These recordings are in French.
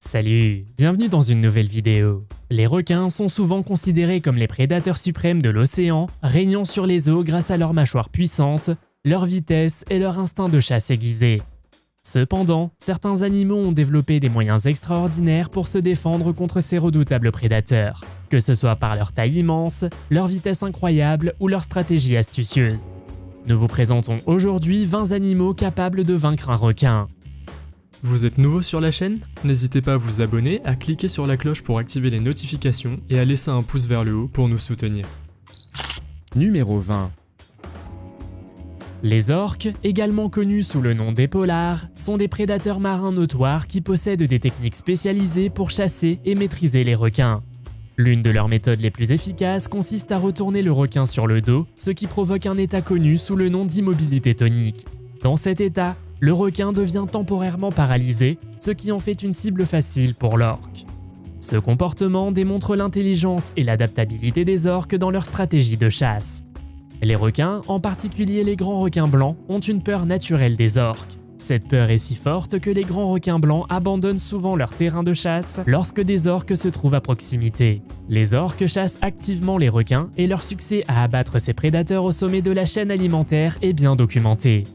Salut, bienvenue dans une nouvelle vidéo. Les requins sont souvent considérés comme les prédateurs suprêmes de l'océan, régnant sur les eaux grâce à leur mâchoire puissante, leur vitesse et leur instinct de chasse aiguisé. Cependant, certains animaux ont développé des moyens extraordinaires pour se défendre contre ces redoutables prédateurs, que ce soit par leur taille immense, leur vitesse incroyable ou leur stratégie astucieuse. Nous vous présentons aujourd'hui 20 animaux capables de vaincre un requin. Vous êtes nouveau sur la chaîne? N'hésitez pas à vous abonner, à cliquer sur la cloche pour activer les notifications et à laisser un pouce vers le haut pour nous soutenir. Numéro 20. Les orques, également connus sous le nom d'épaulards, sont des prédateurs marins notoires qui possèdent des techniques spécialisées pour chasser et maîtriser les requins. L'une de leurs méthodes les plus efficaces consiste à retourner le requin sur le dos, ce qui provoque un état connu sous le nom d'immobilité tonique. Dans cet état, le requin devient temporairement paralysé, ce qui en fait une cible facile pour l'orque. Ce comportement démontre l'intelligence et l'adaptabilité des orques dans leur stratégie de chasse. Les requins, en particulier les grands requins blancs, ont une peur naturelle des orques. Cette peur est si forte que les grands requins blancs abandonnent souvent leur terrain de chasse lorsque des orques se trouvent à proximité. Les orques chassent activement les requins et leur succès à abattre ces prédateurs au sommet de la chaîne alimentaire est bien documenté.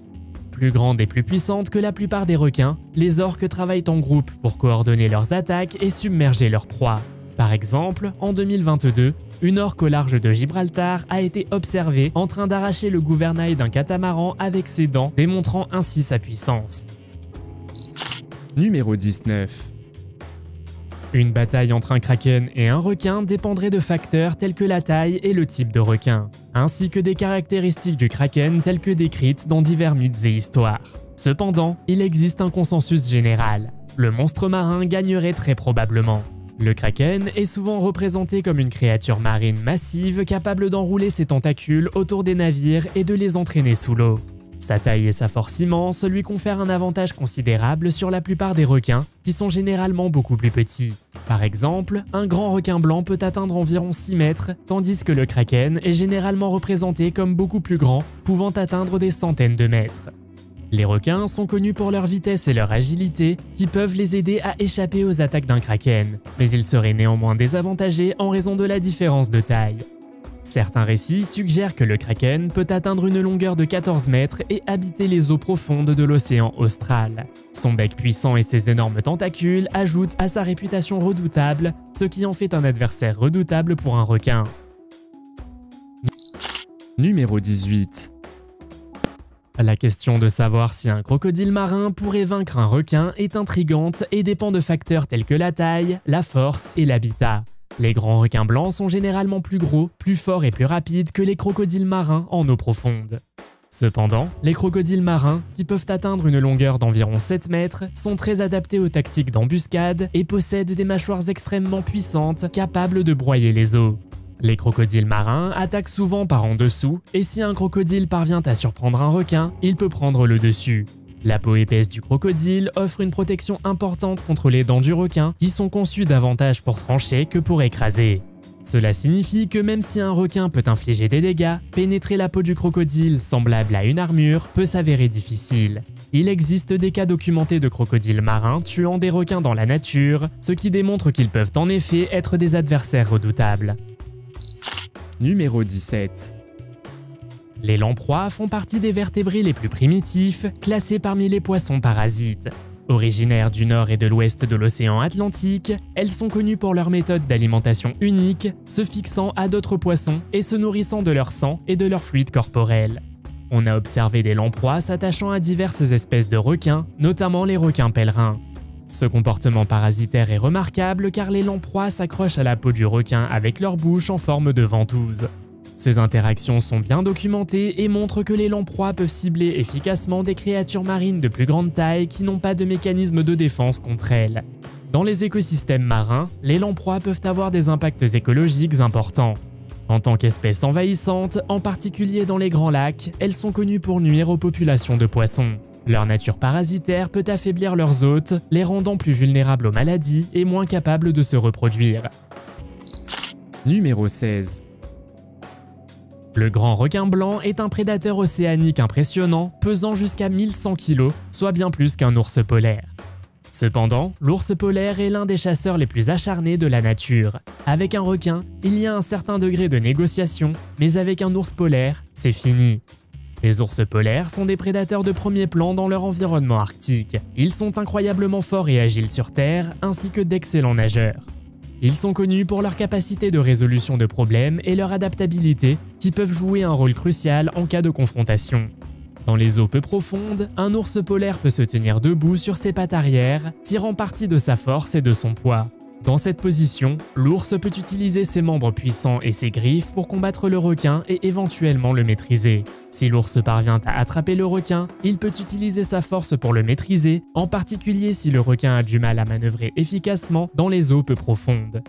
Plus grandes et plus puissantes que la plupart des requins, les orques travaillent en groupe pour coordonner leurs attaques et submerger leurs proies. Par exemple, en 2022, une orque au large de Gibraltar a été observée en train d'arracher le gouvernail d'un catamaran avec ses dents, démontrant ainsi sa puissance. Numéro 19. Une bataille entre un kraken et un requin dépendrait de facteurs tels que la taille et le type de requin, ainsi que des caractéristiques du kraken telles que décrites dans divers mythes et histoires. Cependant, il existe un consensus général. Le monstre marin gagnerait très probablement. Le kraken est souvent représenté comme une créature marine massive capable d'enrouler ses tentacules autour des navires et de les entraîner sous l'eau. Sa taille et sa force immense lui confèrent un avantage considérable sur la plupart des requins, qui sont généralement beaucoup plus petits. Par exemple, un grand requin blanc peut atteindre environ 6 mètres, tandis que le kraken est généralement représenté comme beaucoup plus grand, pouvant atteindre des centaines de mètres. Les requins sont connus pour leur vitesse et leur agilité, qui peuvent les aider à échapper aux attaques d'un kraken, mais ils seraient néanmoins désavantagés en raison de la différence de taille. Certains récits suggèrent que le kraken peut atteindre une longueur de 14 mètres et habiter les eaux profondes de l'océan austral. Son bec puissant et ses énormes tentacules ajoutent à sa réputation redoutable, ce qui en fait un adversaire redoutable pour un requin. Numéro 18. La question de savoir si un crocodile marin pourrait vaincre un requin est intrigante et dépend de facteurs tels que la taille, la force et l'habitat. Les grands requins blancs sont généralement plus gros, plus forts et plus rapides que les crocodiles marins en eau profonde. Cependant, les crocodiles marins, qui peuvent atteindre une longueur d'environ 7 mètres, sont très adaptés aux tactiques d'embuscade et possèdent des mâchoires extrêmement puissantes capables de broyer les eaux. Les crocodiles marins attaquent souvent par en dessous, et si un crocodile parvient à surprendre un requin, il peut prendre le dessus. La peau épaisse du crocodile offre une protection importante contre les dents du requin qui sont conçues davantage pour trancher que pour écraser. Cela signifie que même si un requin peut infliger des dégâts, pénétrer la peau du crocodile semblable à une armure peut s'avérer difficile. Il existe des cas documentés de crocodiles marins tuant des requins dans la nature, ce qui démontre qu'ils peuvent en effet être des adversaires redoutables. Numéro 17. Les lamproies font partie des vertébrés les plus primitifs, classés parmi les poissons parasites. Originaires du nord et de l'ouest de l'océan Atlantique, elles sont connues pour leur méthode d'alimentation unique, se fixant à d'autres poissons et se nourrissant de leur sang et de leur fluide corporel. On a observé des lamproies s'attachant à diverses espèces de requins, notamment les requins pèlerins. Ce comportement parasitaire est remarquable car les lamproies s'accrochent à la peau du requin avec leur bouche en forme de ventouse. Ces interactions sont bien documentées et montrent que les lamproies peuvent cibler efficacement des créatures marines de plus grande taille qui n'ont pas de mécanisme de défense contre elles. Dans les écosystèmes marins, les lamproies peuvent avoir des impacts écologiques importants. En tant qu'espèce envahissante, en particulier dans les grands lacs, elles sont connues pour nuire aux populations de poissons. Leur nature parasitaire peut affaiblir leurs hôtes, les rendant plus vulnérables aux maladies et moins capables de se reproduire. Numéro 16. Le grand requin blanc est un prédateur océanique impressionnant, pesant jusqu'à 1100 kg, soit bien plus qu'un ours polaire. Cependant, l'ours polaire est l'un des chasseurs les plus acharnés de la nature. Avec un requin, il y a un certain degré de négociation, mais avec un ours polaire, c'est fini. Les ours polaires sont des prédateurs de premier plan dans leur environnement arctique. Ils sont incroyablement forts et agiles sur Terre, ainsi que d'excellents nageurs. Ils sont connus pour leur capacité de résolution de problèmes et leur adaptabilité, qui peuvent jouer un rôle crucial en cas de confrontation. Dans les eaux peu profondes, un ours polaire peut se tenir debout sur ses pattes arrière, tirant parti de sa force et de son poids. Dans cette position, l'ours peut utiliser ses membres puissants et ses griffes pour combattre le requin et éventuellement le maîtriser. Si l'ours parvient à attraper le requin, il peut utiliser sa force pour le maîtriser, en particulier si le requin a du mal à manœuvrer efficacement dans les eaux peu profondes.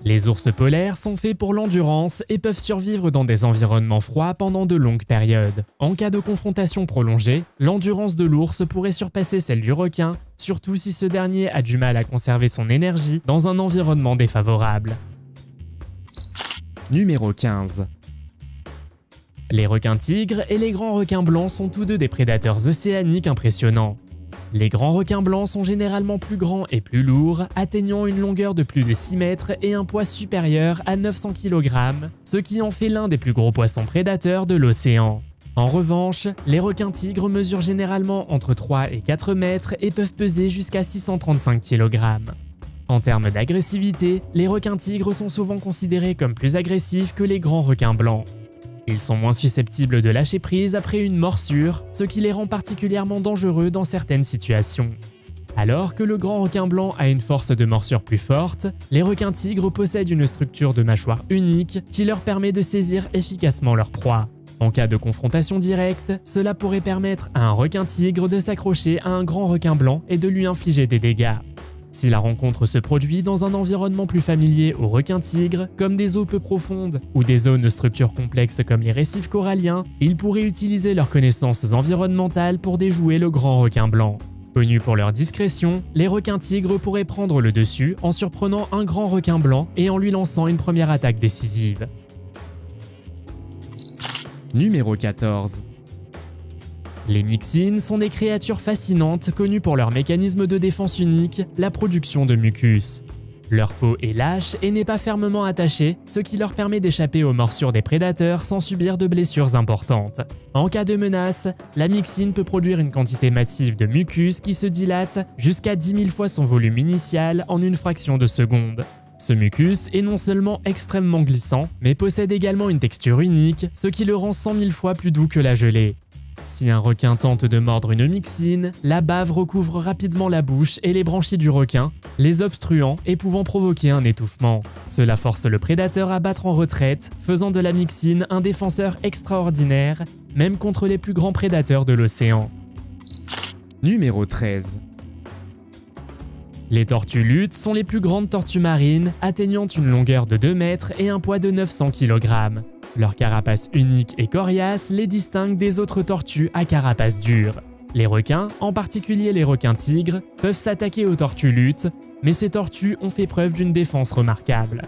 Les ours polaires sont faits pour l'endurance et peuvent survivre dans des environnements froids pendant de longues périodes. En cas de confrontation prolongée, l'endurance de l'ours pourrait surpasser celle du requin, surtout si ce dernier a du mal à conserver son énergie dans un environnement défavorable. Numéro 15. Les requins tigres et les grands requins blancs sont tous deux des prédateurs océaniques impressionnants. Les grands requins blancs sont généralement plus grands et plus lourds, atteignant une longueur de plus de 6 mètres et un poids supérieur à 900 kg, ce qui en fait l'un des plus gros poissons prédateurs de l'océan. En revanche, les requins tigres mesurent généralement entre 3 et 4 mètres et peuvent peser jusqu'à 635 kg. En termes d'agressivité, les requins tigres sont souvent considérés comme plus agressifs que les grands requins blancs. Ils sont moins susceptibles de lâcher prise après une morsure, ce qui les rend particulièrement dangereux dans certaines situations. Alors que le grand requin blanc a une force de morsure plus forte, les requins tigres possèdent une structure de mâchoire unique qui leur permet de saisir efficacement leur proie. En cas de confrontation directe, cela pourrait permettre à un requin tigre de s'accrocher à un grand requin blanc et de lui infliger des dégâts. Si la rencontre se produit dans un environnement plus familier aux requins tigres, comme des eaux peu profondes ou des zones de structures complexes comme les récifs coralliens, ils pourraient utiliser leurs connaissances environnementales pour déjouer le grand requin blanc. Connus pour leur discrétion, les requins tigres pourraient prendre le dessus en surprenant un grand requin blanc et en lui lançant une première attaque décisive. Numéro 14. Les myxines sont des créatures fascinantes connues pour leur mécanisme de défense unique, la production de mucus. Leur peau est lâche et n'est pas fermement attachée, ce qui leur permet d'échapper aux morsures des prédateurs sans subir de blessures importantes. En cas de menace, la myxine peut produire une quantité massive de mucus qui se dilate jusqu'à 10 000 fois son volume initial en une fraction de seconde. Ce mucus est non seulement extrêmement glissant, mais possède également une texture unique, ce qui le rend 100 000 fois plus doux que la gelée. Si un requin tente de mordre une myxine, la bave recouvre rapidement la bouche et les branchies du requin, les obstruant et pouvant provoquer un étouffement. Cela force le prédateur à battre en retraite, faisant de la myxine un défenseur extraordinaire, même contre les plus grands prédateurs de l'océan. Numéro 13. Les tortues luttes sont les plus grandes tortues marines, atteignant une longueur de 2 mètres et un poids de 900 kg. Leur carapace unique et coriace les distingue des autres tortues à carapace dure. Les requins, en particulier les requins tigres, peuvent s'attaquer aux tortues luttes, mais ces tortues ont fait preuve d'une défense remarquable.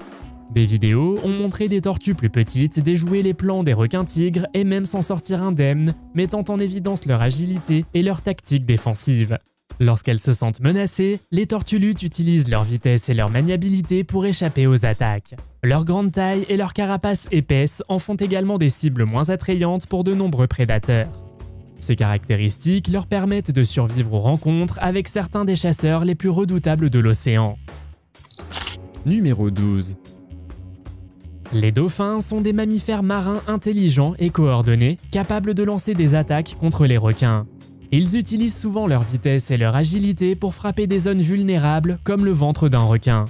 Des vidéos ont montré des tortues plus petites déjouer les plans des requins tigres et même s'en sortir indemnes, mettant en évidence leur agilité et leur tactique défensive. Lorsqu'elles se sentent menacées, les tortues luttes utilisent leur vitesse et leur maniabilité pour échapper aux attaques. Leur grande taille et leur carapace épaisse en font également des cibles moins attrayantes pour de nombreux prédateurs. Ces caractéristiques leur permettent de survivre aux rencontres avec certains des chasseurs les plus redoutables de l'océan. Numéro 12. Les dauphins sont des mammifères marins intelligents et coordonnés, capables de lancer des attaques contre les requins. Ils utilisent souvent leur vitesse et leur agilité pour frapper des zones vulnérables comme le ventre d'un requin.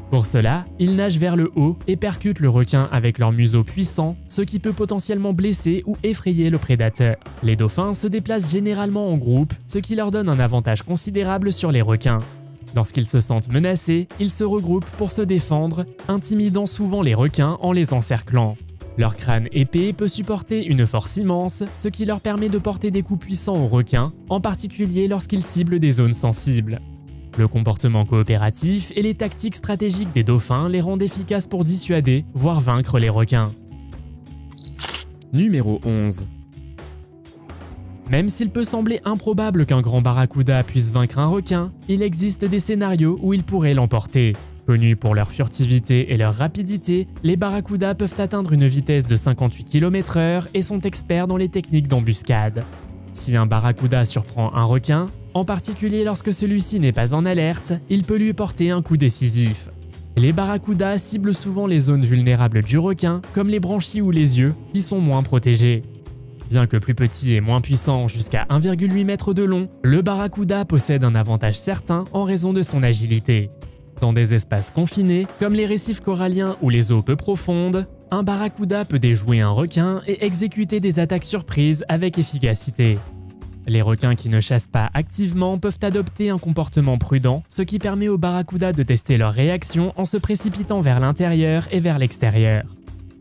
Pour cela, ils nagent vers le haut et percutent le requin avec leur museau puissant, ce qui peut potentiellement blesser ou effrayer le prédateur. Les dauphins se déplacent généralement en groupe, ce qui leur donne un avantage considérable sur les requins. Lorsqu'ils se sentent menacés, ils se regroupent pour se défendre, intimidant souvent les requins en les encerclant. Leur crâne épais peut supporter une force immense, ce qui leur permet de porter des coups puissants aux requins, en particulier lorsqu'ils ciblent des zones sensibles. Le comportement coopératif et les tactiques stratégiques des dauphins les rendent efficaces pour dissuader, voire vaincre les requins. Numéro 11. Même s'il peut sembler improbable qu'un grand barracuda puisse vaincre un requin, il existe des scénarios où il pourrait l'emporter. Connus pour leur furtivité et leur rapidité, les barracudas peuvent atteindre une vitesse de 58 km/h et sont experts dans les techniques d'embuscade. Si un barracuda surprend un requin, en particulier lorsque celui-ci n'est pas en alerte, il peut lui porter un coup décisif. Les barracudas ciblent souvent les zones vulnérables du requin, comme les branchies ou les yeux, qui sont moins protégés. Bien que plus petit et moins puissant, jusqu'à 1,8 m de long, le barracuda possède un avantage certain en raison de son agilité. Dans des espaces confinés, comme les récifs coralliens ou les eaux peu profondes, un barracuda peut déjouer un requin et exécuter des attaques surprises avec efficacité. Les requins qui ne chassent pas activement peuvent adopter un comportement prudent, ce qui permet aux barracudas de tester leur réaction en se précipitant vers l'intérieur et vers l'extérieur.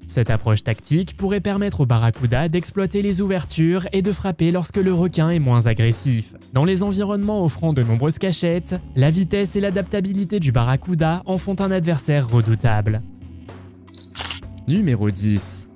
Cette approche tactique pourrait permettre aux barracudas d'exploiter les ouvertures et de frapper lorsque le requin est moins agressif. Dans les environnements offrant de nombreuses cachettes, la vitesse et l'adaptabilité du barracuda en font un adversaire redoutable. Numéro 10.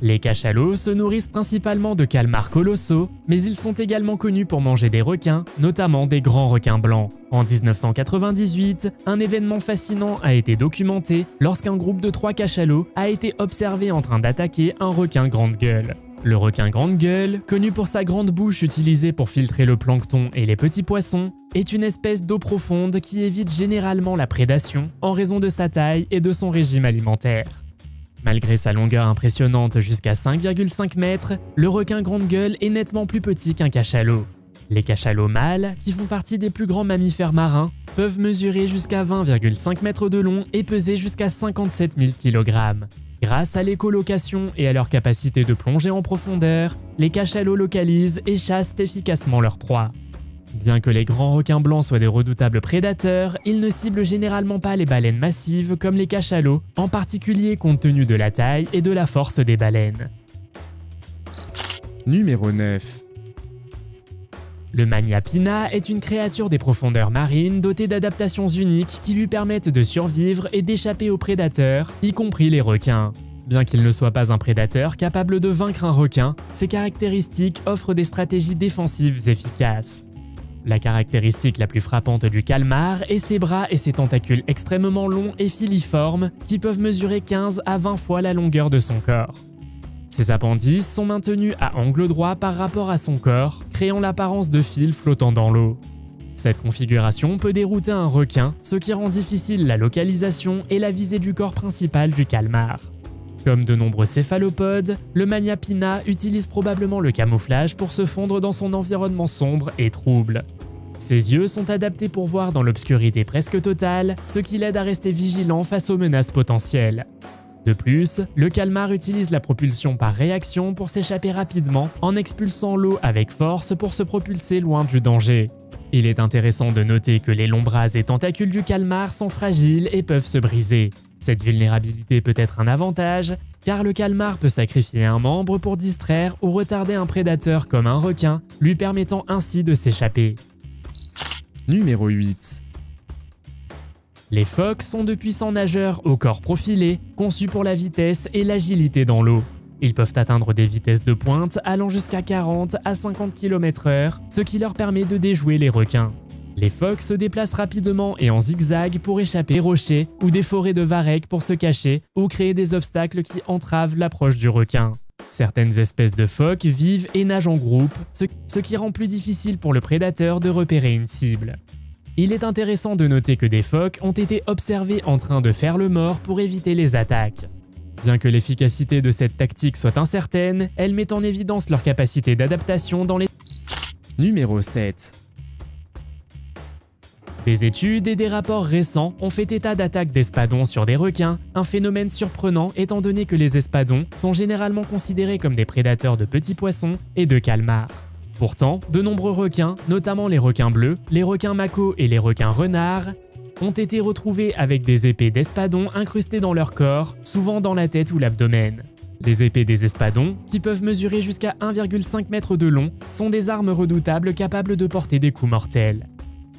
Les cachalots se nourrissent principalement de calmars colossaux, mais ils sont également connus pour manger des requins, notamment des grands requins blancs. En 1998, un événement fascinant a été documenté lorsqu'un groupe de 3 cachalots a été observé en train d'attaquer un requin grande gueule. Le requin grande gueule, connu pour sa grande bouche utilisée pour filtrer le plancton et les petits poissons, est une espèce d'eau profonde qui évite généralement la prédation en raison de sa taille et de son régime alimentaire. Malgré sa longueur impressionnante jusqu'à 5,5 mètres, le requin grande gueule est nettement plus petit qu'un cachalot. Les cachalots mâles, qui font partie des plus grands mammifères marins, peuvent mesurer jusqu'à 20,5 mètres de long et peser jusqu'à 57 000 kg. Grâce à l'écholocation et à leur capacité de plonger en profondeur, les cachalots localisent et chassent efficacement leur proie. Bien que les grands requins blancs soient des redoutables prédateurs, ils ne ciblent généralement pas les baleines massives comme les cachalots, en particulier compte tenu de la taille et de la force des baleines. Numéro 9. Le Magna Pinna est une créature des profondeurs marines dotée d'adaptations uniques qui lui permettent de survivre et d'échapper aux prédateurs, y compris les requins. Bien qu'il ne soit pas un prédateur capable de vaincre un requin, ses caractéristiques offrent des stratégies défensives efficaces. La caractéristique la plus frappante du calmar est ses bras et ses tentacules extrêmement longs et filiformes qui peuvent mesurer 15 à 20 fois la longueur de son corps. Ses appendices sont maintenus à angle droit par rapport à son corps, créant l'apparence de fils flottant dans l'eau. Cette configuration peut dérouter un requin, ce qui rend difficile la localisation et la visée du corps principal du calmar. Comme de nombreux céphalopodes, le Magna Pinna utilise probablement le camouflage pour se fondre dans son environnement sombre et trouble. Ses yeux sont adaptés pour voir dans l'obscurité presque totale, ce qui l'aide à rester vigilant face aux menaces potentielles. De plus, le calmar utilise la propulsion par réaction pour s'échapper rapidement en expulsant l'eau avec force pour se propulser loin du danger. Il est intéressant de noter que les longs bras et tentacules du calmar sont fragiles et peuvent se briser. Cette vulnérabilité peut être un avantage, car le calmar peut sacrifier un membre pour distraire ou retarder un prédateur comme un requin, lui permettant ainsi de s'échapper. Numéro 8. Les phoques sont de puissants nageurs au corps profilé, conçus pour la vitesse et l'agilité dans l'eau. Ils peuvent atteindre des vitesses de pointe allant jusqu'à 40 à 50 km/h, ce qui leur permet de déjouer les requins. Les phoques se déplacent rapidement et en zigzag pour échapper des rochers ou des forêts de varech pour se cacher ou créer des obstacles qui entravent l'approche du requin. Certaines espèces de phoques vivent et nagent en groupe, ce qui rend plus difficile pour le prédateur de repérer une cible. Il est intéressant de noter que des phoques ont été observés en train de faire le mort pour éviter les attaques. Bien que l'efficacité de cette tactique soit incertaine, elle met en évidence leur capacité d'adaptation dans les... Numéro 7. Des études et des rapports récents ont fait état d'attaques d'espadons sur des requins, un phénomène surprenant étant donné que les espadons sont généralement considérés comme des prédateurs de petits poissons et de calmars. Pourtant, de nombreux requins, notamment les requins bleus, les requins mako et les requins renards, ont été retrouvés avec des épées d'espadons incrustées dans leur corps, souvent dans la tête ou l'abdomen. Les épées des espadons, qui peuvent mesurer jusqu'à 1,5 m de long, sont des armes redoutables capables de porter des coups mortels.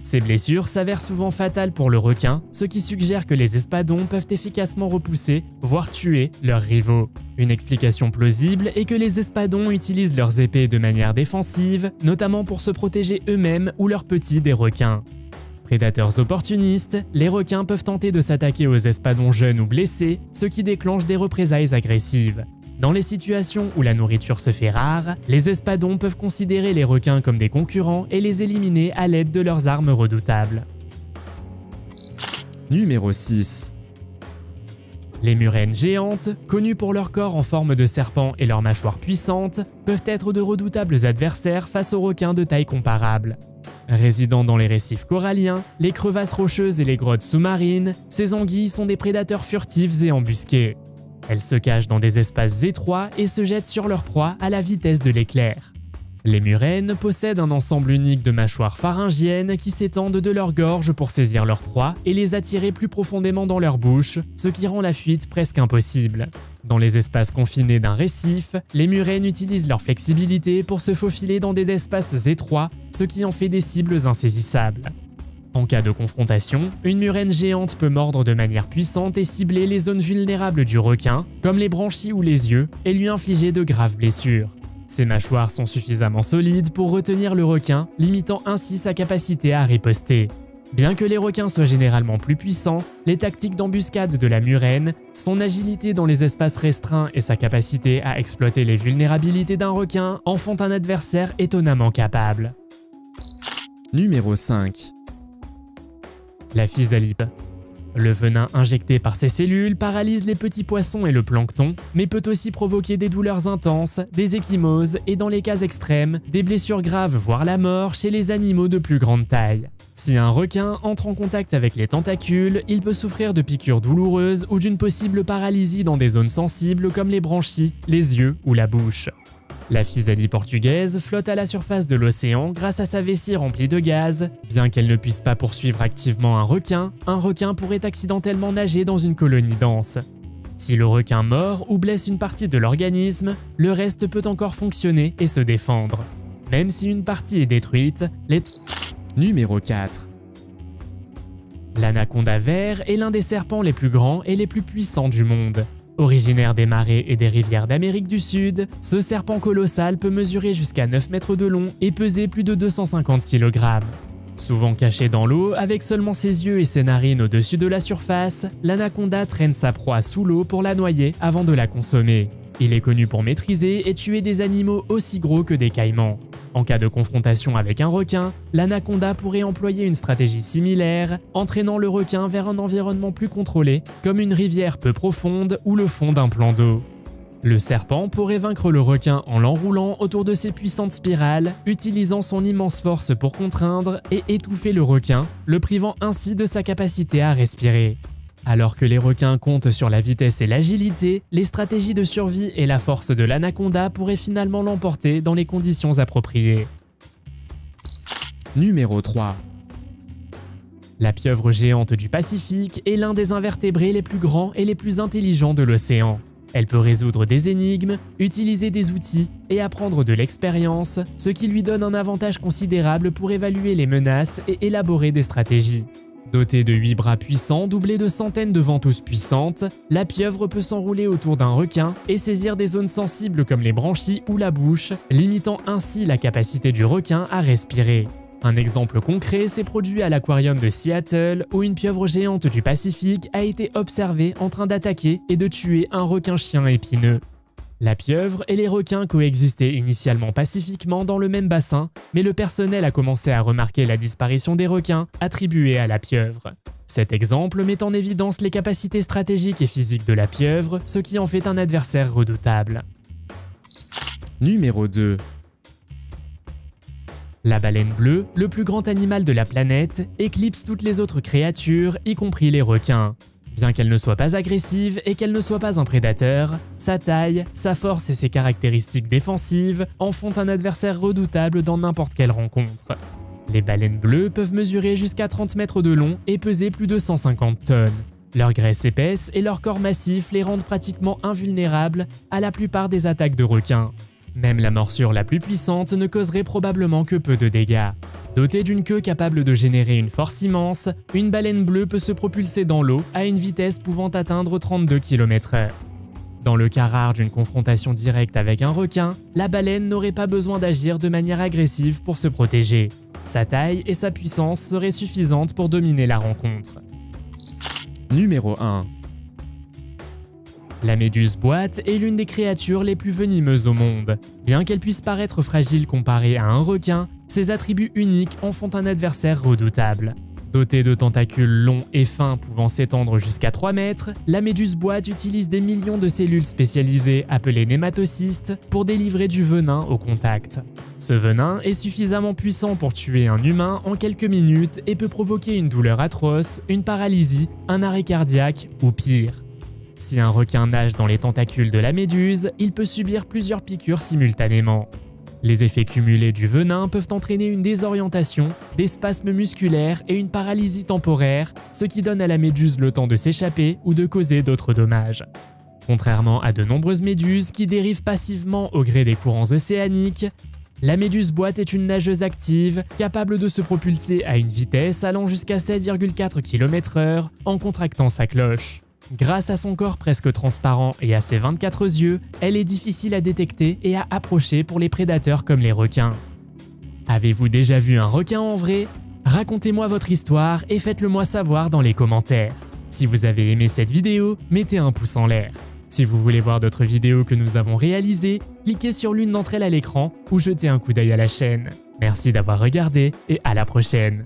Ces blessures s'avèrent souvent fatales pour le requin, ce qui suggère que les espadons peuvent efficacement repousser, voire tuer leurs rivaux. Une explication plausible est que les espadons utilisent leurs épées de manière défensive, notamment pour se protéger eux-mêmes ou leurs petits des requins. Prédateurs opportunistes, les requins peuvent tenter de s'attaquer aux espadons jeunes ou blessés, ce qui déclenche des représailles agressives. Dans les situations où la nourriture se fait rare, les espadons peuvent considérer les requins comme des concurrents et les éliminer à l'aide de leurs armes redoutables. Numéro 6. Les murènes géantes, connues pour leur corps en forme de serpent et leurs mâchoires puissantes, peuvent être de redoutables adversaires face aux requins de taille comparable. Résidant dans les récifs coralliens, les crevasses rocheuses et les grottes sous-marines, ces anguilles sont des prédateurs furtifs et embusqués. Elles se cachent dans des espaces étroits et se jettent sur leur proie à la vitesse de l'éclair. Les murènes possèdent un ensemble unique de mâchoires pharyngiennes qui s'étendent de leur gorge pour saisir leur proie et les attirer plus profondément dans leur bouche, ce qui rend la fuite presque impossible. Dans les espaces confinés d'un récif, les murènes utilisent leur flexibilité pour se faufiler dans des espaces étroits, ce qui en fait des cibles insaisissables. En cas de confrontation, une murène géante peut mordre de manière puissante et cibler les zones vulnérables du requin, comme les branchies ou les yeux, et lui infliger de graves blessures. Ces mâchoires sont suffisamment solides pour retenir le requin, limitant ainsi sa capacité à riposter. Bien que les requins soient généralement plus puissants, les tactiques d'embuscade de la murène, son agilité dans les espaces restreints et sa capacité à exploiter les vulnérabilités d'un requin en font un adversaire étonnamment capable. Numéro 5. La physalype. Le venin injecté par ces cellules paralyse les petits poissons et le plancton, mais peut aussi provoquer des douleurs intenses, des ecchymoses et dans les cas extrêmes, des blessures graves voire la mort chez les animaux de plus grande taille. Si un requin entre en contact avec les tentacules, il peut souffrir de piqûres douloureuses ou d'une possible paralysie dans des zones sensibles comme les branchies, les yeux ou la bouche. La physalie portugaise flotte à la surface de l'océan grâce à sa vessie remplie de gaz. Bien qu'elle ne puisse pas poursuivre activement un requin pourrait accidentellement nager dans une colonie dense. Si le requin mord ou blesse une partie de l'organisme, le reste peut encore fonctionner et se défendre. Même si une partie est détruite, Numéro 4. L'anaconda vert est l'un des serpents les plus grands et les plus puissants du monde. Originaire des marais et des rivières d'Amérique du Sud, ce serpent colossal peut mesurer jusqu'à 9 mètres de long et peser plus de 250 kg. Souvent caché dans l'eau, avec seulement ses yeux et ses narines au-dessus de la surface, l'anaconda traîne sa proie sous l'eau pour la noyer avant de la consommer. Il est connu pour maîtriser et tuer des animaux aussi gros que des caïmans. En cas de confrontation avec un requin, l'anaconda pourrait employer une stratégie similaire, entraînant le requin vers un environnement plus contrôlé, comme une rivière peu profonde ou le fond d'un plan d'eau. Le serpent pourrait vaincre le requin en l'enroulant autour de ses puissantes spirales, utilisant son immense force pour contraindre et étouffer le requin, le privant ainsi de sa capacité à respirer. Alors que les requins comptent sur la vitesse et l'agilité, les stratégies de survie et la force de l'anaconda pourraient finalement l'emporter dans les conditions appropriées. Numéro 3. La pieuvre géante du Pacifique est l'un des invertébrés les plus grands et les plus intelligents de l'océan. Elle peut résoudre des énigmes, utiliser des outils et apprendre de l'expérience, ce qui lui donne un avantage considérable pour évaluer les menaces et élaborer des stratégies. Dotée de 8 bras puissants doublés de centaines de ventouses puissantes, la pieuvre peut s'enrouler autour d'un requin et saisir des zones sensibles comme les branchies ou la bouche, limitant ainsi la capacité du requin à respirer. Un exemple concret s'est produit à l'aquarium de Seattle où une pieuvre géante du Pacifique a été observée en train d'attaquer et de tuer un requin-chien épineux. La pieuvre et les requins coexistaient initialement pacifiquement dans le même bassin, mais le personnel a commencé à remarquer la disparition des requins attribués à la pieuvre. Cet exemple met en évidence les capacités stratégiques et physiques de la pieuvre, ce qui en fait un adversaire redoutable. Numéro 2. La baleine bleue, le plus grand animal de la planète, éclipse toutes les autres créatures, y compris les requins. Bien qu'elle ne soit pas agressive et qu'elle ne soit pas un prédateur, sa taille, sa force et ses caractéristiques défensives en font un adversaire redoutable dans n'importe quelle rencontre. Les baleines bleues peuvent mesurer jusqu'à 30 mètres de long et peser plus de 150 tonnes. Leur graisse épaisse et leur corps massif les rendent pratiquement invulnérables à la plupart des attaques de requins. Même la morsure la plus puissante ne causerait probablement que peu de dégâts. Dotée d'une queue capable de générer une force immense, une baleine bleue peut se propulser dans l'eau à une vitesse pouvant atteindre 32 km/h. Dans le cas rare d'une confrontation directe avec un requin, la baleine n'aurait pas besoin d'agir de manière agressive pour se protéger. Sa taille et sa puissance seraient suffisantes pour dominer la rencontre. Numéro 1. La méduse boîte est l'une des créatures les plus venimeuses au monde. Bien qu'elle puisse paraître fragile comparée à un requin, ses attributs uniques en font un adversaire redoutable. Dotée de tentacules longs et fins pouvant s'étendre jusqu'à 3 mètres, la méduse boîte utilise des millions de cellules spécialisées appelées nématocystes pour délivrer du venin au contact. Ce venin est suffisamment puissant pour tuer un humain en quelques minutes et peut provoquer une douleur atroce, une paralysie, un arrêt cardiaque ou pire. Si un requin nage dans les tentacules de la méduse, il peut subir plusieurs piqûres simultanément. Les effets cumulés du venin peuvent entraîner une désorientation, des spasmes musculaires et une paralysie temporaire, ce qui donne à la méduse le temps de s'échapper ou de causer d'autres dommages. Contrairement à de nombreuses méduses qui dérivent passivement au gré des courants océaniques, la méduse boîte est une nageuse active, capable de se propulser à une vitesse allant jusqu'à 7,4 km/h en contractant sa cloche. Grâce à son corps presque transparent et à ses 24 yeux, elle est difficile à détecter et à approcher pour les prédateurs comme les requins. Avez-vous déjà vu un requin en vrai? Racontez-moi votre histoire et faites-le moi savoir dans les commentaires. Si vous avez aimé cette vidéo, mettez un pouce en l'air. Si vous voulez voir d'autres vidéos que nous avons réalisées, cliquez sur l'une d'entre elles à l'écran ou jetez un coup d'œil à la chaîne. Merci d'avoir regardé et à la prochaine.